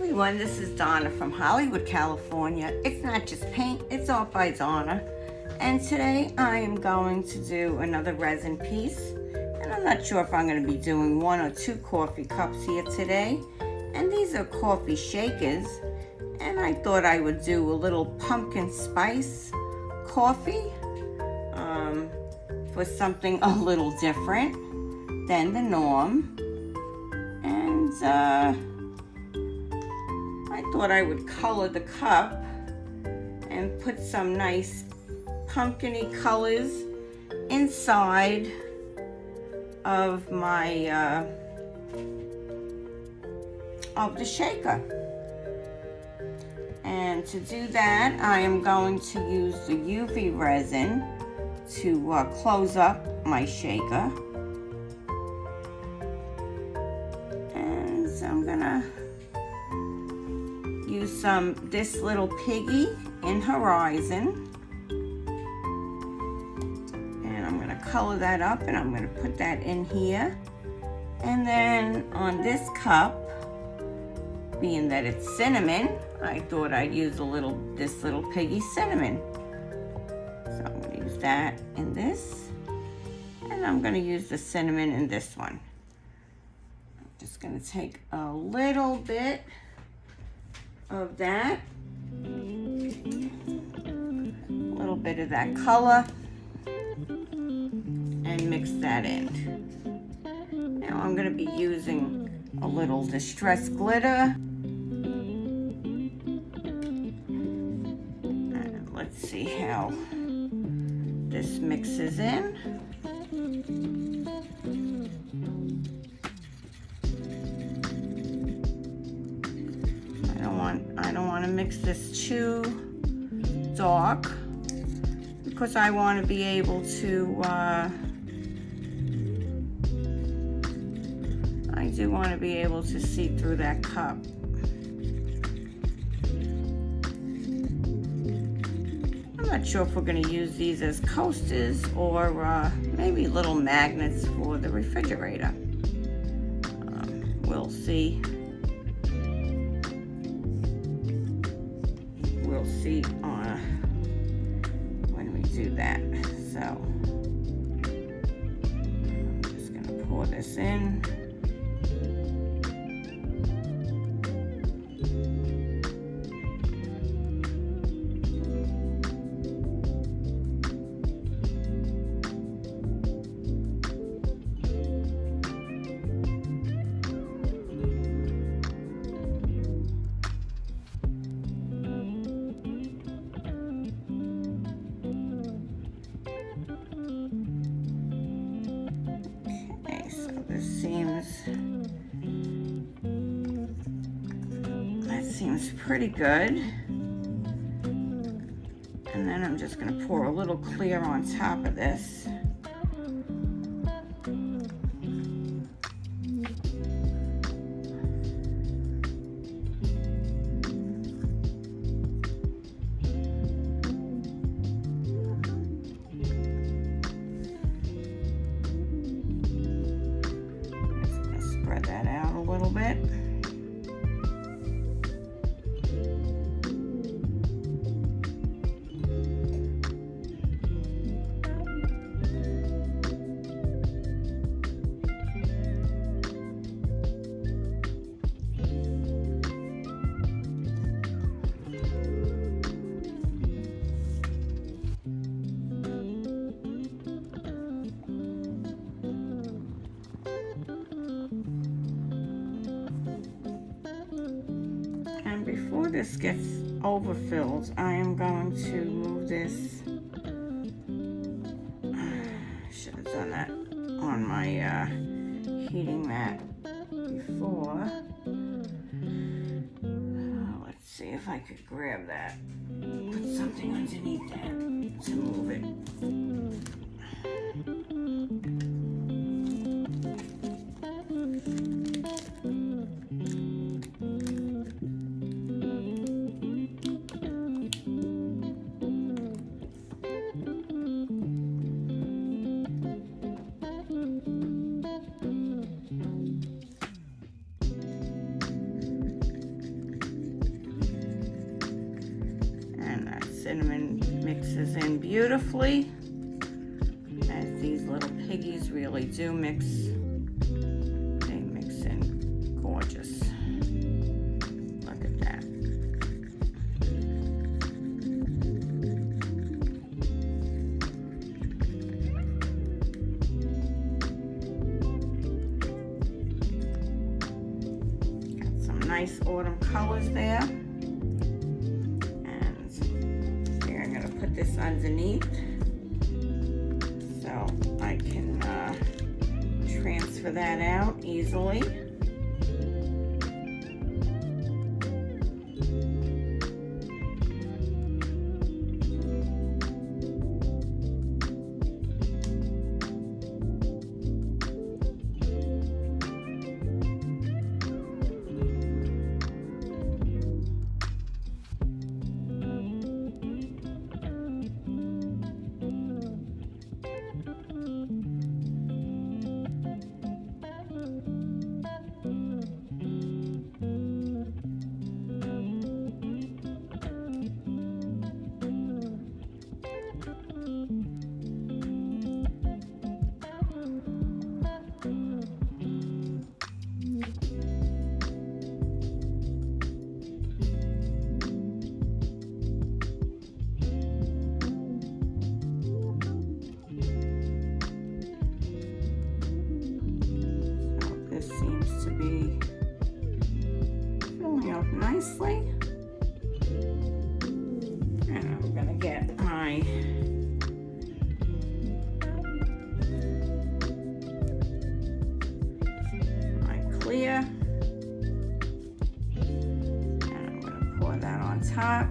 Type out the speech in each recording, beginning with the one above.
everyone, this is Donna from Hollywood, California. It's not just paint, it's art by Donna. And today I am going to do another resin piece. And I'm not sure if I'm going to be doing 1 or 2 coffee cups here today. And these are coffee shakers. And I thought I would do a little pumpkin spice coffee for something a little different than the norm. And I thought I would color the cup and put some nice pumpkin-y colors inside of my of the shaker. And to do that, I am going to use the UV resin to close up my shaker. And so I'm gonna use this little piggy in Horizon. And I'm gonna color that up and I'm gonna put that in here. And then on this cup, being that it's cinnamon, I thought I'd use this little piggy cinnamon. So I'm gonna use that in this. And I'm gonna use the cinnamon in this one. I'm just gonna take a little bit of that, a little bit of that color, and mix that in. Now I'm going to be using a little distressed glitter. And let's see how this mixes in. I don't want to mix this too dark because I want to be able to I do want to be able to see through that cup. I'm not sure if we're going to use these as coasters or maybe little magnets for the refrigerator. We'll see. We'll see when we do that. So I'm just going to pour this in. That seems pretty good. And then I'm just going to pour a little clear on top of this. Spread that out a little bit. Before this gets overfilled, I am going to move this. Should have done that on my heating mat before. Let's see if I could grab that. Put something underneath that to move it. cinnamon mixes in beautifully, as these little piggies really do mix. They mix in gorgeous. Look at that. Got some nice autumn colors there. Put this underneath so I can transfer that out easily. Seems to be filling up nicely. And I'm gonna get my clear, and I'm gonna pour that on top.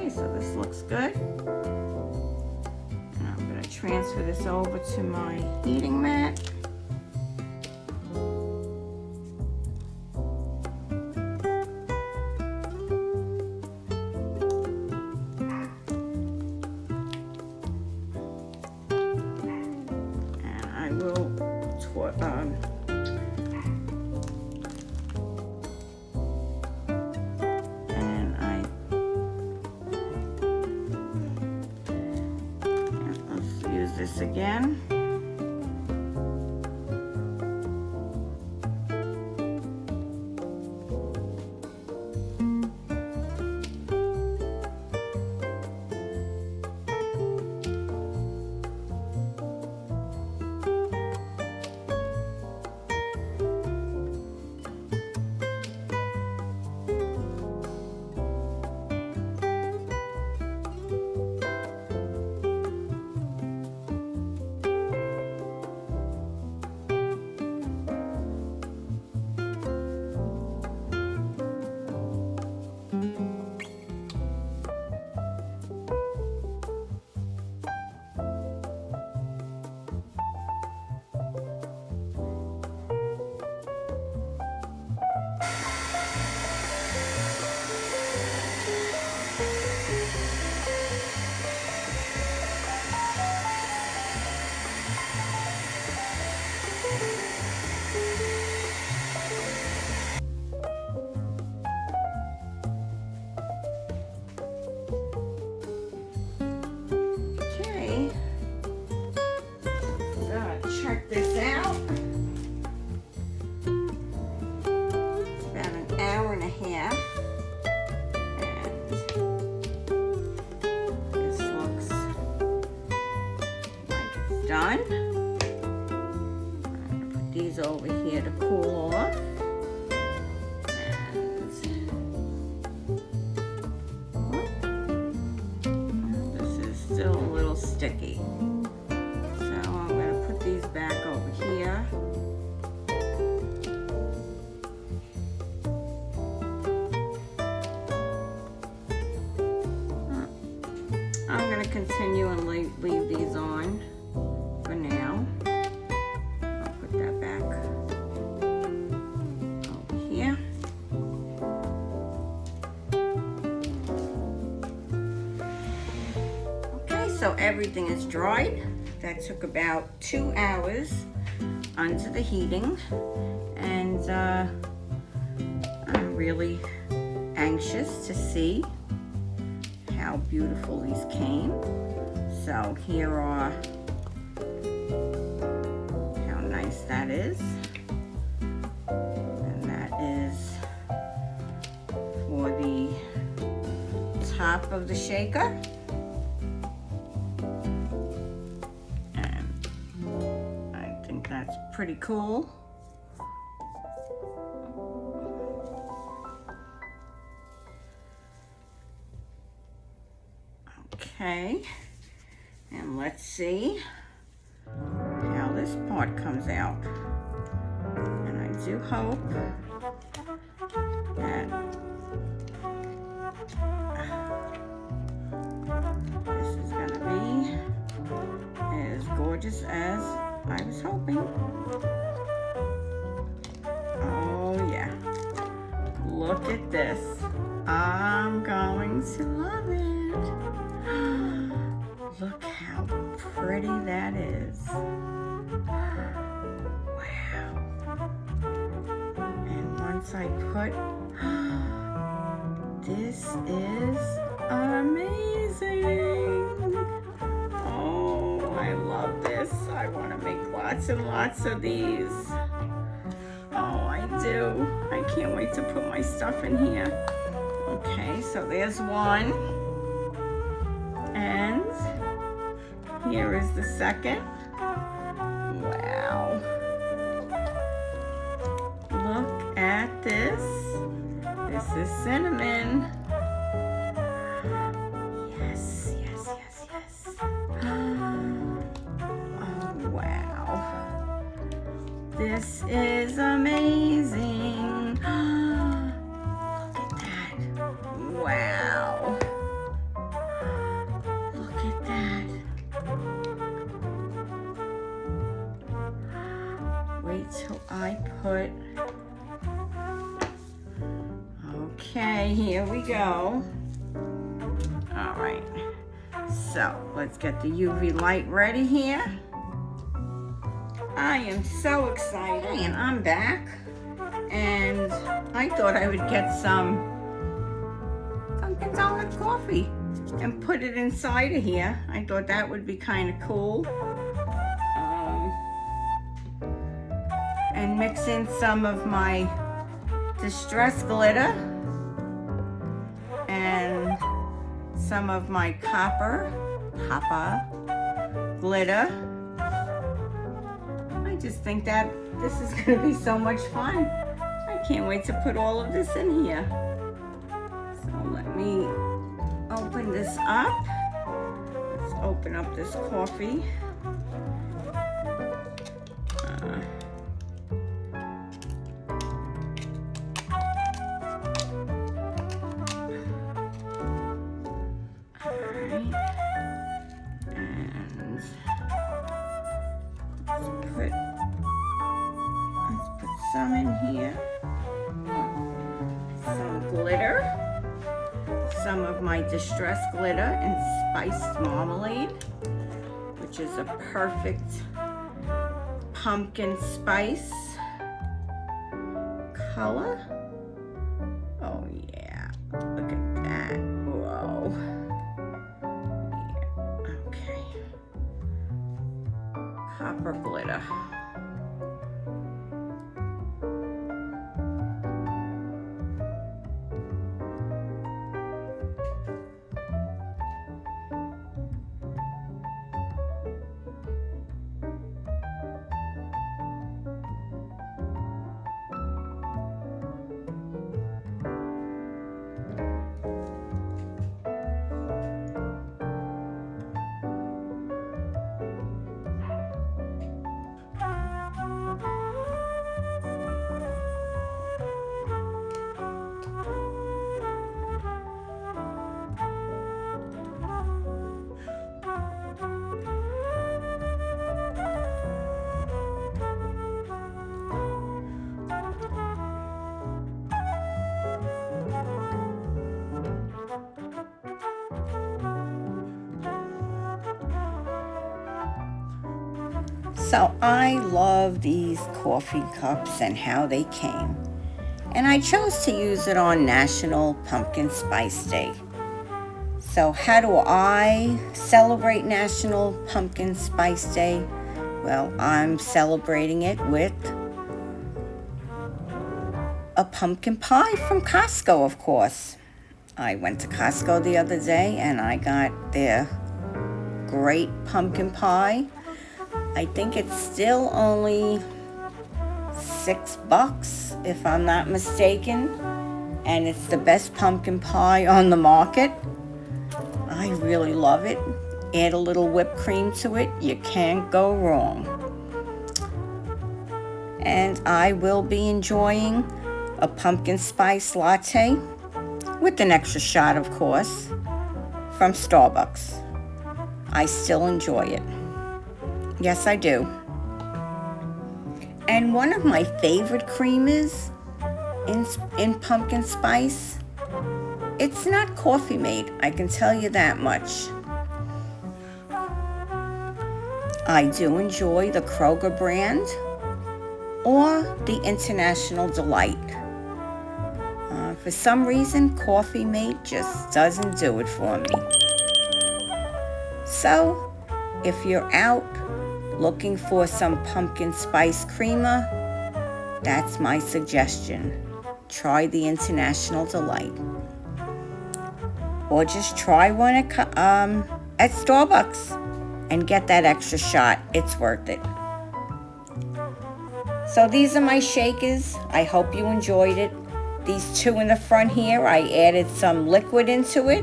So this looks good. And I'm going to transfer this over to my heating mat. And I will this again. continue and leave these on for now. I'll put that back over here. Okay, so everything is dried. That took about 2 hours under the heating, and I'm really anxious to see how beautiful these came. So here are how nice that is, and that is for the top of the shaker. And I think that's pretty cool. Okay, and let's see how this part comes out. And I do hope that this is going to be as gorgeous as I was hoping. Oh yeah, look at this. I'm going to love it. Look how pretty that is. Wow. And once I put, this is amazing. Oh, I love this. I want to make lots and lots of these. Oh, I do. I can't wait to put my stuff in here. Okay, so there's one. And here is the second. Wow. Look at this. This is cinnamon. Yes, yes, yes, yes. Oh, wow. This is amazing. Look at that. Wow. Wait till I put, okay, here we go. All right, so let's get the UV light ready here. I am so excited, and I'm back, and I thought I would get some Dunkin Donuts coffee and put it inside of here. I thought that would be kind of cool. And mix in some of my distress glitter and some of my copper glitter. I just think that this is going to be so much fun. I can't wait to put all of this in here. So let me open this up. Let's open up this coffee. Let's put some in here. Some glitter. Some of my distressed glitter and spiced marmalade, which is a perfect pumpkin spice color. Oh yeah, look at that. Whoa. Yeah. Okay. Copper glitter. So I love these coffee cups and how they came. And I chose to use it on National Pumpkin Spice Day. So how do I celebrate National Pumpkin Spice Day? Well, I'm celebrating it with a pumpkin pie from Costco, of course. I went to Costco the other day and I got their great pumpkin pie. I think it's still only $6 if I'm not mistaken, and it's the best pumpkin pie on the market. I really love it. Add a little whipped cream to it, you can't go wrong. And I will be enjoying a pumpkin spice latte with an extra shot, of course, from Starbucks. I still enjoy it. Yes, I do. And one of my favorite creamers in pumpkin spice, it's not Coffee Mate, I can tell you that much. I do enjoy the Kroger brand or the International Delight. For some reason, Coffee Mate just doesn't do it for me. So, if you're out looking for some pumpkin spice creamer, that's my suggestion. Try the International Delight. Or just try one at Starbucks and get that extra shot. It's worth it. So these are my shakers. I hope you enjoyed it. These two in the front here, I added some liquid into it.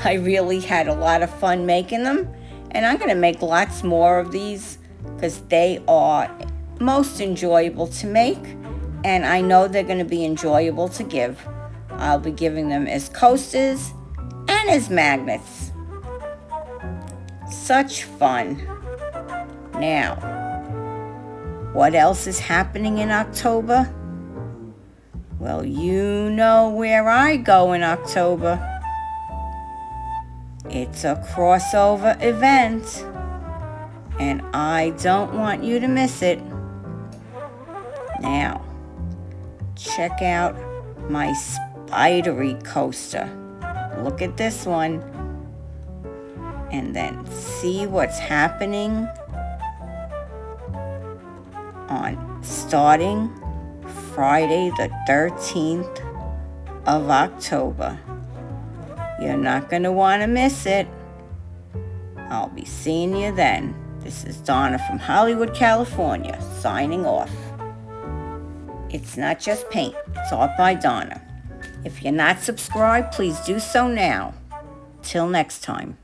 I really had a lot of fun making them. And I'm going to make lots more of these because they are most enjoyable to make. And I know they're going to be enjoyable to give. I'll be giving them as coasters and as magnets. Such fun. Now, what else is happening in October? Well, you know where I go in October. It's a crossover event, and I don't want you to miss it. Now, check out my spidery coaster. Look at this one, and then see what's happening on starting Friday the 13th of October. You're not going to want to miss it. I'll be seeing you then. This is Donna from Hollywood, California, signing off. It's not just paint, it's art by Donna. If you're not subscribed, please do so now. Till next time.